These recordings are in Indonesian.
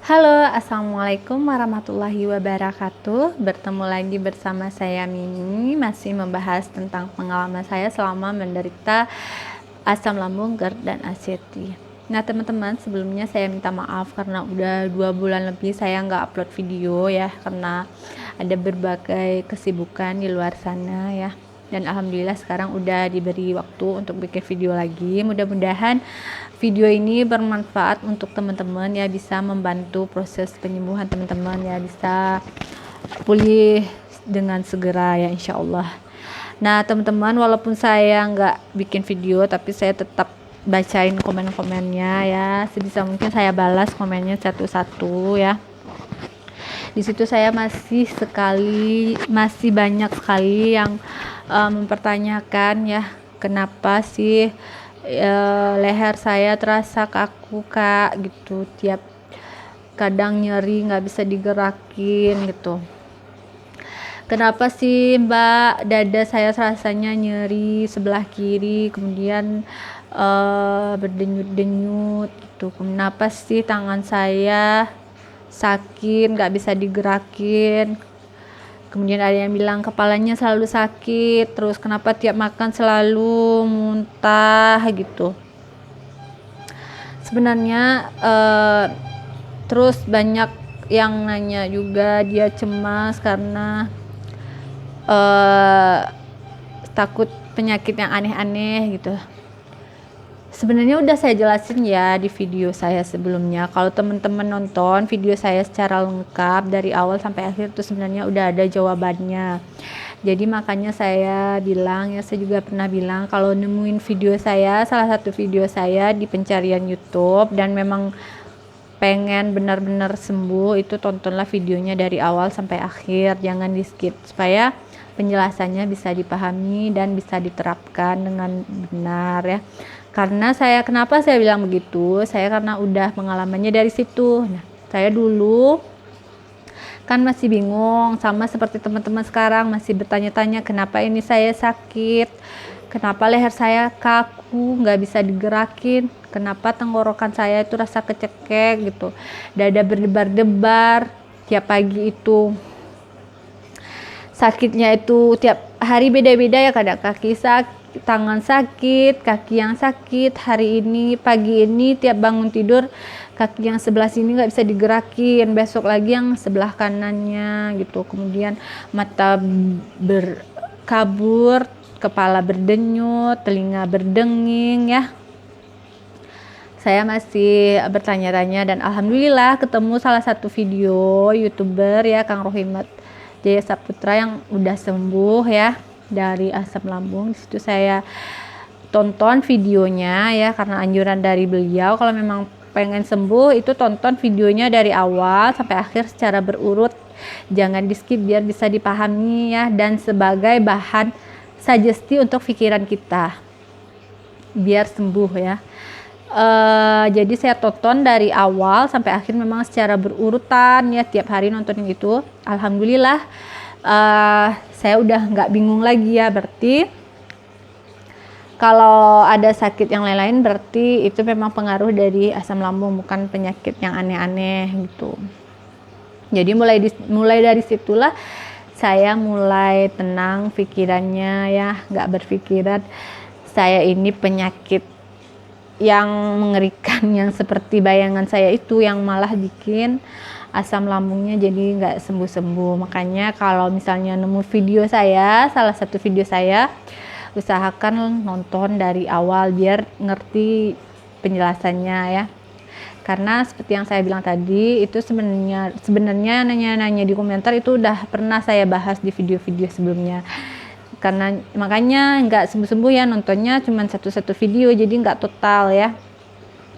Halo, assalamualaikum warahmatullahi wabarakatuh. Bertemu lagi bersama saya Mimi, masih membahas tentang pengalaman saya selama menderita asam lambung, GERD, dan ACT. Nah teman-teman, sebelumnya saya minta maaf karena udah 2 bulan lebih saya nggak upload video ya, karena ada berbagai kesibukan di luar sana ya. Dan alhamdulillah sekarang udah diberi waktu untuk bikin video lagi. Mudah-mudahan video ini bermanfaat untuk teman-teman ya, bisa membantu proses penyembuhan teman-teman ya, bisa pulih dengan segera ya insya Allah. Nah teman-teman, walaupun saya nggak bikin video tapi saya tetap bacain komen-komennya ya, sebisa mungkin saya balas komennya satu-satu ya. Di situ saya masih banyak sekali yang mempertanyakan ya, kenapa sih leher saya terasa kaku kak gitu, tiap kadang nyeri nggak bisa digerakin gitu. Kenapa sih mbak dada saya rasanya nyeri sebelah kiri, kemudian berdenyut-denyut gitu. Kenapa sih tangan saya sakit nggak bisa digerakin. Kemudian ada yang bilang kepalanya selalu sakit, terus kenapa tiap makan selalu muntah gitu. Sebenarnya terus banyak yang nanya juga, dia cemas karena takut penyakit yang aneh-aneh gitu. Sebenarnya udah saya jelasin ya di video saya sebelumnya. Kalau teman-teman nonton video saya secara lengkap dari awal sampai akhir tuh sebenarnya udah ada jawabannya. Jadi makanya saya bilang ya, saya juga pernah bilang kalau nemuin video saya, salah satu video saya di pencarian YouTube dan memang pengen benar-benar sembuh, itu tontonlah videonya dari awal sampai akhir, jangan di skip supaya penjelasannya bisa dipahami dan bisa diterapkan dengan benar ya. Karena kenapa saya bilang begitu, saya karena udah pengalamannya dari situ. Nah, saya dulu kan masih bingung, sama seperti teman-teman sekarang masih bertanya-tanya kenapa ini saya sakit, kenapa leher saya kaku nggak bisa digerakin, kenapa tenggorokan saya itu rasa kecekek gitu, dada berdebar-debar tiap pagi itu. Sakitnya itu tiap hari beda-beda ya, kadang kaki sakit, tangan sakit, kaki yang sakit. Hari ini pagi ini tiap bangun tidur kaki yang sebelah sini nggak bisa digerakin, besok lagi yang sebelah kanannya gitu. Kemudian mata berkabur, kepala berdenyut, telinga berdenging ya. Saya masih bertanya-tanya dan alhamdulillah ketemu salah satu video YouTuber ya, Kang Rohimat Jaya Saputra, yang udah sembuh ya dari asam lambung. Di situ saya tonton videonya ya, karena anjuran dari beliau kalau memang pengen sembuh itu tonton videonya dari awal sampai akhir secara berurut, jangan di skip biar bisa dipahami ya, dan sebagai bahan sugesti untuk pikiran kita biar sembuh ya. Jadi saya tonton dari awal sampai akhir memang secara berurutan ya, tiap hari nontonin itu. Alhamdulillah saya udah nggak bingung lagi ya, berarti kalau ada sakit yang lain-lain berarti itu memang pengaruh dari asam lambung, bukan penyakit yang aneh-aneh gitu. Jadi mulai dari situlah saya mulai tenang pikirannya ya, nggak berpikiran saya ini penyakit yang mengerikan yang seperti bayangan saya itu, yang malah bikin asam lambungnya jadi nggak sembuh-sembuh. Makanya kalau misalnya nemu video saya, salah satu video saya, usahakan nonton dari awal biar ngerti penjelasannya ya. Karena seperti yang saya bilang tadi, itu sebenarnya nanya-nanya di komentar itu udah pernah saya bahas di video-video sebelumnya. Karena makanya nggak sembuh-sembuh ya, nontonnya cuma satu-satu video, jadi nggak total ya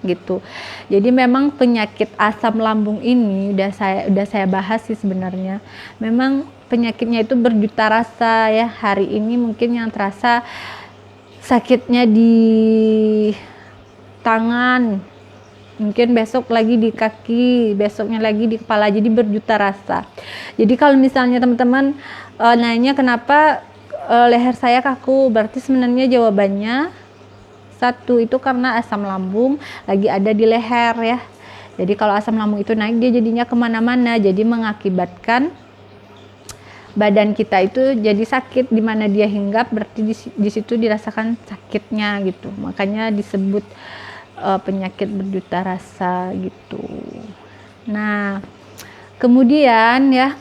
gitu. Jadi memang penyakit asam lambung ini udah saya bahas sih sebenarnya. Memang penyakitnya itu berjuta rasa ya. Hari ini mungkin yang terasa sakitnya di tangan, mungkin besok lagi di kaki, besoknya lagi di kepala, jadi berjuta rasa. Jadi kalau misalnya teman-teman nanya kenapa leher saya kaku, berarti sebenarnya jawabannya satu itu karena asam lambung lagi ada di leher ya. Jadi kalau asam lambung itu naik, dia jadinya kemana-mana, jadi mengakibatkan badan kita itu jadi sakit. Di mana dia hinggap berarti di situ dirasakan sakitnya gitu. Makanya disebut penyakit berjuta rasa gitu. Nah, kemudian ya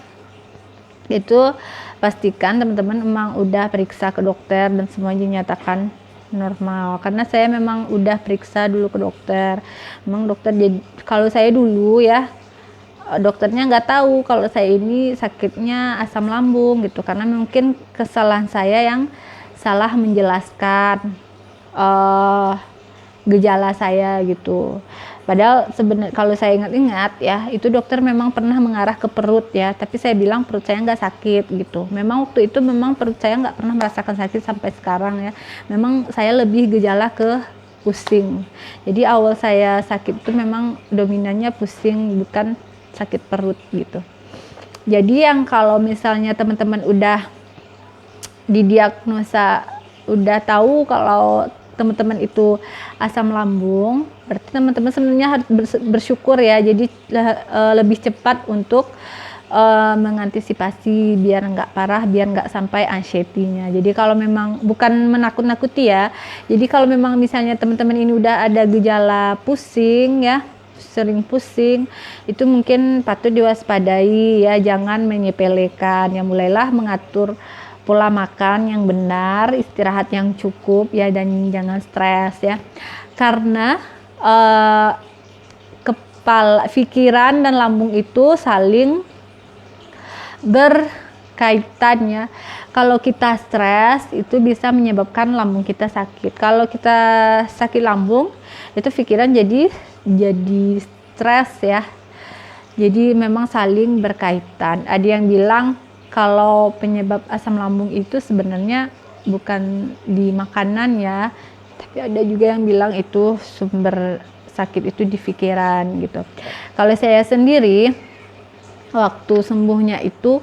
itu pastikan teman-teman memang udah periksa ke dokter dan semuanya dinyatakan normal. Karena saya memang udah periksa dulu ke dokter. Memang dokter, jadi kalau saya dulu ya, dokternya nggak tahu kalau saya ini sakitnya asam lambung gitu, karena mungkin kesalahan saya yang salah menjelaskan gejala saya gitu. Padahal sebenarnya kalau saya ingat-ingat ya, itu dokter memang pernah mengarah ke perut ya, tapi saya bilang perut saya nggak sakit gitu. Memang waktu itu memang perut saya nggak pernah merasakan sakit sampai sekarang ya. Memang saya lebih gejala ke pusing. Jadi awal saya sakit itu memang dominannya pusing, bukan sakit perut gitu. Jadi yang kalau misalnya teman-teman udah didiagnosa, udah tahu kalau teman-teman itu asam lambung, berarti teman-teman sebenarnya harus bersyukur ya. Jadi lebih cepat untuk mengantisipasi biar nggak parah, biar nggak sampai anxiety-nya. Jadi kalau memang bukan menakut-nakuti ya. Jadi kalau memang misalnya teman-teman ini udah ada gejala pusing ya, sering pusing, itu mungkin patut diwaspadai ya, jangan menyepelekan ya. Mulailah mengatur pola makan yang benar, istirahat yang cukup ya, dan jangan stres ya. Karena kepala, pikiran dan lambung itu saling berkaitan ya. Kalau kita stres itu bisa menyebabkan lambung kita sakit. Kalau kita sakit lambung, itu pikiran jadi stres ya. Jadi memang saling berkaitan. Ada yang bilang kalau penyebab asam lambung itu sebenarnya bukan di makanan ya, tapi ada juga yang bilang itu sumber sakit itu di pikiran gitu. Kalau saya sendiri waktu sembuhnya itu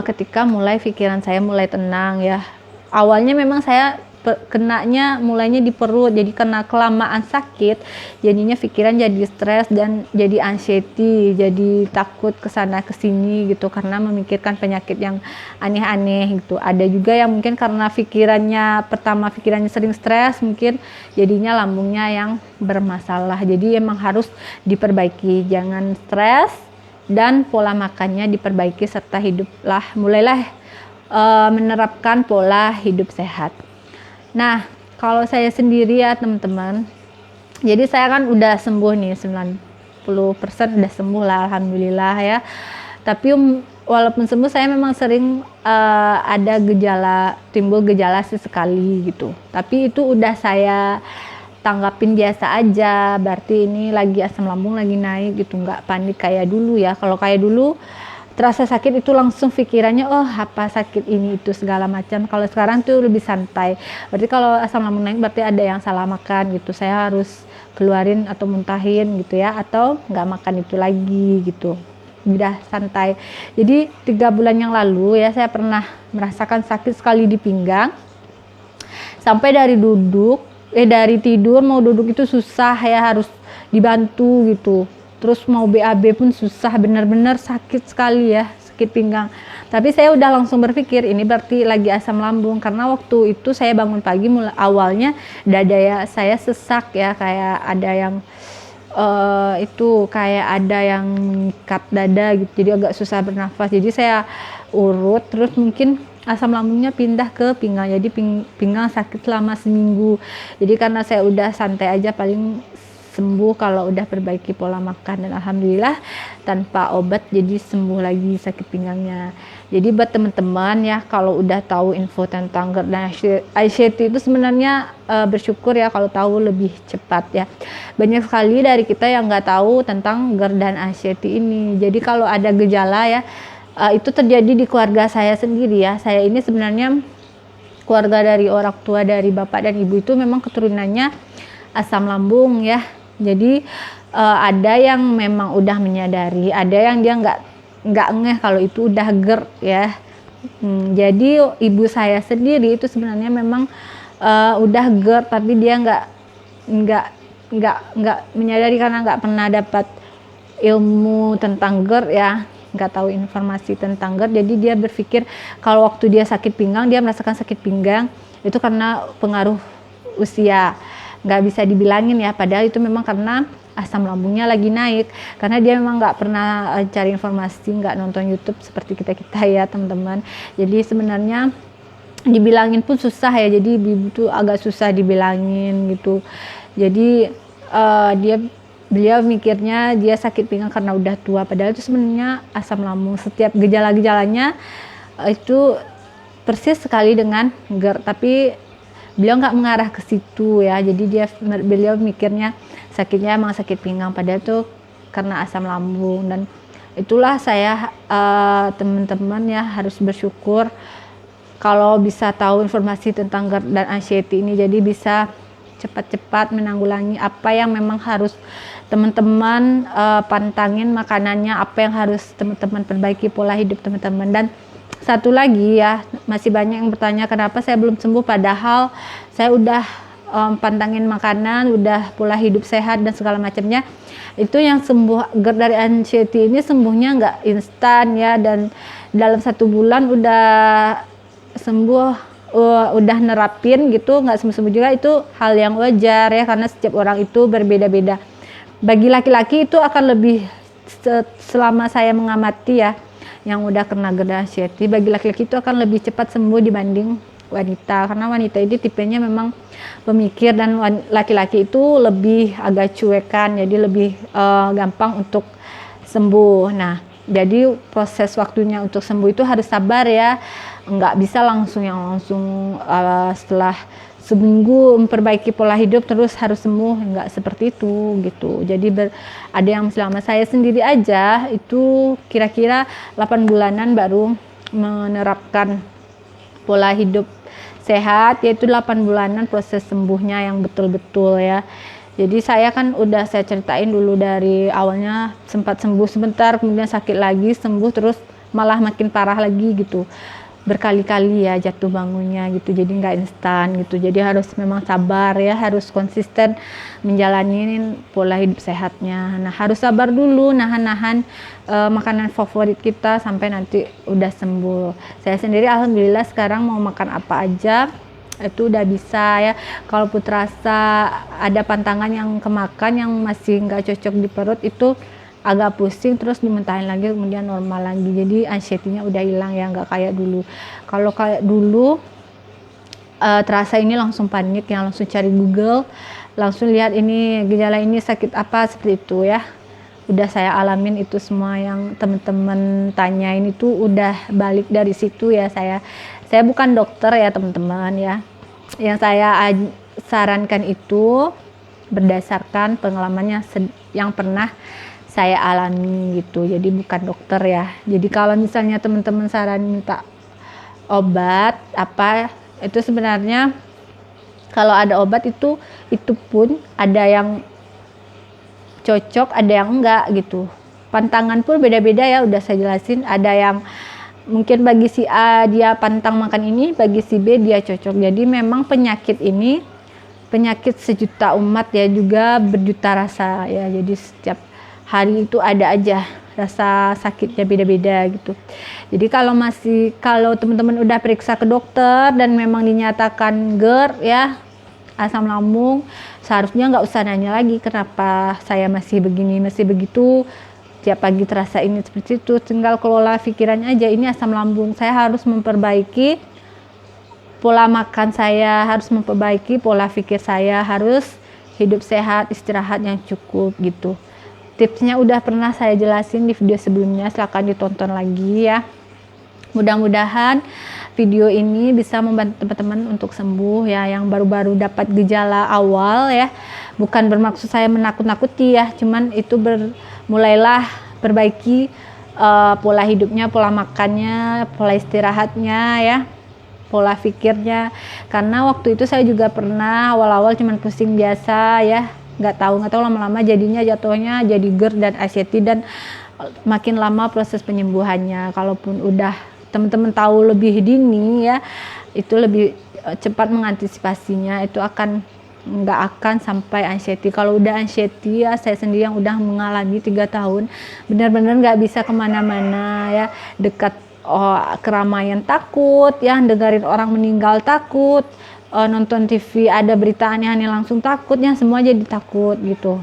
ketika mulai pikiran saya mulai tenang ya. Awalnya memang saya kenanya mulainya di perut, jadi karena kelamaan sakit jadinya pikiran jadi stres dan jadi anxiety, jadi takut kesana kesini gitu karena memikirkan penyakit yang aneh-aneh gitu. Ada juga yang mungkin karena pikirannya sering stres, mungkin jadinya lambungnya yang bermasalah. Jadi emang harus diperbaiki, jangan stres dan pola makannya diperbaiki, serta mulailah menerapkan pola hidup sehat. Nah, kalau saya sendiri ya teman-teman, jadi saya kan udah sembuh nih, 90% udah sembuh lah, alhamdulillah ya. Tapi walaupun sembuh, saya memang sering ada timbul gejala sesekali gitu. Tapi itu udah saya tanggapin biasa aja, berarti ini lagi asam lambung lagi naik gitu, nggak panik kayak dulu ya. Kalau kayak dulu terasa sakit itu langsung pikirannya apa sakit ini itu segala macam. Kalau sekarang tuh lebih santai. Berarti kalau asam lambung naik berarti ada yang salah makan gitu, saya harus keluarin atau muntahin gitu ya, atau nggak makan itu lagi gitu, udah santai. Jadi 3 bulan yang lalu ya, saya pernah merasakan sakit sekali di pinggang, sampai dari tidur mau duduk itu susah ya, harus dibantu gitu. Terus mau BAB pun susah, benar-benar sakit sekali ya, sakit pinggang. Tapi saya udah langsung berpikir ini berarti lagi asam lambung, karena waktu itu saya bangun pagi awalnya dada saya sesak ya, kayak ada yang kayak ada yang mengikat dada gitu, jadi agak susah bernafas. Jadi saya urut, terus mungkin asam lambungnya pindah ke pinggang, jadi pinggang sakit selama seminggu. Jadi karena saya udah santai aja, paling sembuh kalau udah perbaiki pola makan, dan alhamdulillah tanpa obat jadi sembuh lagi sakit pinggangnya. Jadi buat teman-teman ya, kalau udah tahu info tentang GERD dan anxiety itu sebenarnya bersyukur ya kalau tahu lebih cepat ya. Banyak sekali dari kita yang nggak tahu tentang GERD dan anxiety ini. Jadi kalau ada gejala ya, itu terjadi di keluarga saya sendiri ya. Saya ini sebenarnya keluarga dari orang tua, dari bapak dan ibu itu memang keturunannya asam lambung ya. Jadi ada yang memang udah menyadari, ada yang dia nggak ngeh kalau itu udah GERD ya. Jadi ibu saya sendiri itu sebenarnya memang udah GERD, tapi dia nggak menyadari karena nggak pernah dapat ilmu tentang GERD ya, nggak tahu informasi tentang GERD. Jadi dia berpikir kalau waktu dia sakit pinggang, dia merasakan sakit pinggang itu karena pengaruh usia. Nggak bisa dibilangin ya, padahal itu memang karena asam lambungnya lagi naik, karena dia memang nggak pernah cari informasi, nggak nonton YouTube seperti kita ya teman-teman. Jadi sebenarnya dibilangin pun susah ya, jadi ibu tuh agak susah dibilangin gitu. Jadi beliau mikirnya dia sakit pinggang karena udah tua, padahal itu sebenarnya asam lambung. Setiap gejala-gejalanya itu persis sekali dengan GERD, tapi beliau nggak mengarah ke situ ya. Jadi beliau mikirnya sakitnya emang sakit pinggang, padahal itu karena asam lambung. Dan itulah saya teman-teman ya harus bersyukur kalau bisa tahu informasi tentang GERD dan anxiety ini, jadi bisa cepat-cepat menanggulangi apa yang memang harus teman-teman pantangin makanannya, apa yang harus teman-teman perbaiki pola hidup teman-teman. Dan satu lagi ya, masih banyak yang bertanya kenapa saya belum sembuh, padahal saya udah pantangin makanan, udah pola hidup sehat dan segala macamnya. Itu yang sembuh GERD dari anxiety ini sembuhnya nggak instan ya, dan dalam 1 bulan udah sembuh, udah nerapin gitu, nggak sembuh juga, itu hal yang wajar ya, karena setiap orang itu berbeda-beda. Bagi laki-laki itu akan lebih, selama saya mengamati ya, yang udah kena GERD anxiety, bagi laki-laki itu akan lebih cepat sembuh dibanding wanita, karena wanita ini tipenya memang pemikir, dan laki-laki itu lebih agak cuekan, jadi lebih gampang untuk sembuh. Nah, jadi proses waktunya untuk sembuh itu harus sabar ya, nggak bisa langsung setelah seminggu memperbaiki pola hidup terus harus sembuh, nggak seperti itu gitu. Jadi ada yang selama saya sendiri aja itu kira-kira 8 bulanan baru menerapkan pola hidup sehat, yaitu 8 bulanan proses sembuhnya yang betul-betul ya. Jadi saya kan udah saya ceritain dulu, dari awalnya sempat sembuh sebentar, kemudian sakit lagi, sembuh terus malah makin parah lagi gitu. Berkali-kali ya jatuh bangunnya gitu, jadi nggak instan gitu. Jadi harus memang sabar ya, harus konsisten menjalani pola hidup sehatnya. Nah, harus sabar dulu, nahan-nahan makanan favorit kita sampai nanti udah sembuh. Saya sendiri alhamdulillah sekarang mau makan apa aja itu udah bisa ya. Kalaupun terasa ada pantangan yang kemakan yang masih nggak cocok di perut, itu agak pusing terus dimentahin lagi, kemudian normal lagi. Jadi anxiety-nya udah hilang ya, nggak kayak dulu. Kalau kayak dulu terasa ini langsung panik ya, langsung cari Google, langsung lihat ini gejala ini sakit apa, seperti itu ya. Udah saya alamin itu semua yang teman-teman tanyain, itu udah balik dari situ ya. Saya bukan dokter ya teman-teman ya. Yang saya sarankan itu berdasarkan pengalamannya yang pernah saya alami gitu. Jadi bukan dokter ya. Jadi kalau misalnya teman-teman saran minta obat apa, itu sebenarnya kalau ada obat itu pun ada yang cocok, ada yang enggak gitu. Pantangan pun beda-beda ya, udah saya jelasin. Ada yang mungkin bagi si A dia pantang makan ini, bagi si B dia cocok. Jadi memang penyakit ini penyakit sejuta umat ya, juga berjuta rasa ya. Jadi setiap hari itu ada aja rasa sakitnya beda-beda gitu. Jadi kalau teman-teman udah periksa ke dokter dan memang dinyatakan GERD ya, asam lambung, seharusnya nggak usah nanya lagi kenapa saya masih begini, masih begitu, tiap pagi terasa ini seperti itu. Tinggal kelola pikirannya aja, ini asam lambung, saya harus memperbaiki pola makan saya, harus memperbaiki pola pikir saya, harus hidup sehat, istirahat yang cukup gitu. Tipsnya udah pernah saya jelasin di video sebelumnya, silahkan ditonton lagi ya. Mudah-mudahan video ini bisa membantu teman-teman untuk sembuh ya, yang baru-baru dapat gejala awal ya. Bukan bermaksud saya menakut-nakuti ya, cuman itu mulailah perbaiki pola hidupnya, pola makannya, pola istirahatnya ya, pola pikirnya. Karena waktu itu saya juga pernah awal-awal cuman pusing biasa ya, nggak tahu lama-lama jadinya jatuhnya jadi GERD dan anxiety, dan makin lama proses penyembuhannya. Kalaupun udah teman-teman tahu lebih dini ya, itu lebih cepat mengantisipasinya, itu akan nggak akan sampai anxiety. Kalau udah anxiety ya, saya sendiri yang udah mengalami 3 tahun, benar-benar nggak bisa kemana-mana ya, dekat keramaian takut ya, dengerin orang meninggal takut, nonton TV ada berita aneh-aneh langsung takutnya, semua jadi takut gitu.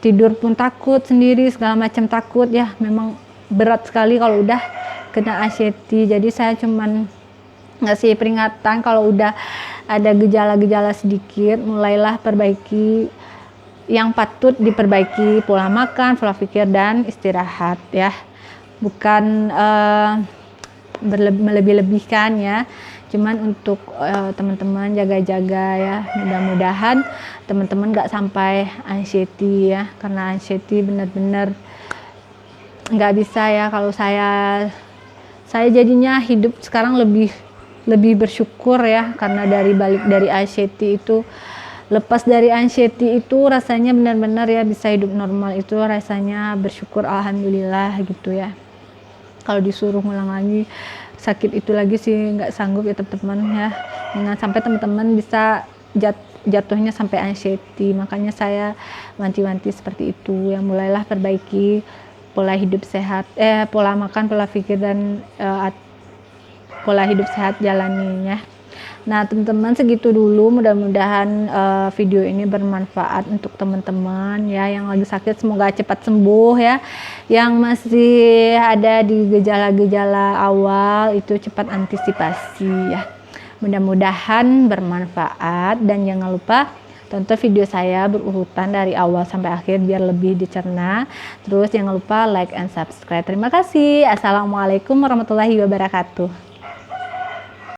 Tidur pun takut sendiri, segala macam takut ya, memang berat sekali kalau udah kena anxiety. Jadi saya cuman ngasih peringatan kalau udah ada gejala-gejala sedikit, mulailah perbaiki yang patut diperbaiki, pola makan, pola pikir, dan istirahat ya, bukan melebih-lebihkan ya, cuman untuk teman-teman jaga-jaga ya, mudah-mudahan teman-teman gak sampai anxiety ya, karena anxiety benar-benar nggak bisa ya. Kalau saya jadinya hidup sekarang lebih bersyukur ya, karena dari anxiety itu, lepas dari anxiety itu rasanya benar-benar ya bisa hidup normal, itu rasanya bersyukur, alhamdulillah gitu ya. Kalau disuruh ngulang lagi sakit itu lagi sih nggak sanggup ya teman-teman ya, jangan sampai teman-teman bisa jatuhnya sampai anxiety. Makanya saya wanti-wanti seperti itu ya, mulailah perbaiki pola hidup sehat, pola makan, pola pikir, dan pola hidup sehat jalaninya. Nah teman-teman, segitu dulu, mudah-mudahan video ini bermanfaat untuk teman-teman ya, yang lagi sakit semoga cepat sembuh ya, yang masih ada di gejala-gejala awal itu cepat antisipasi ya, mudah-mudahan bermanfaat. Dan jangan lupa tonton video saya berurutan dari awal sampai akhir biar lebih dicerna. Terus jangan lupa like and subscribe. Terima kasih. Assalamualaikum warahmatullahi wabarakatuh.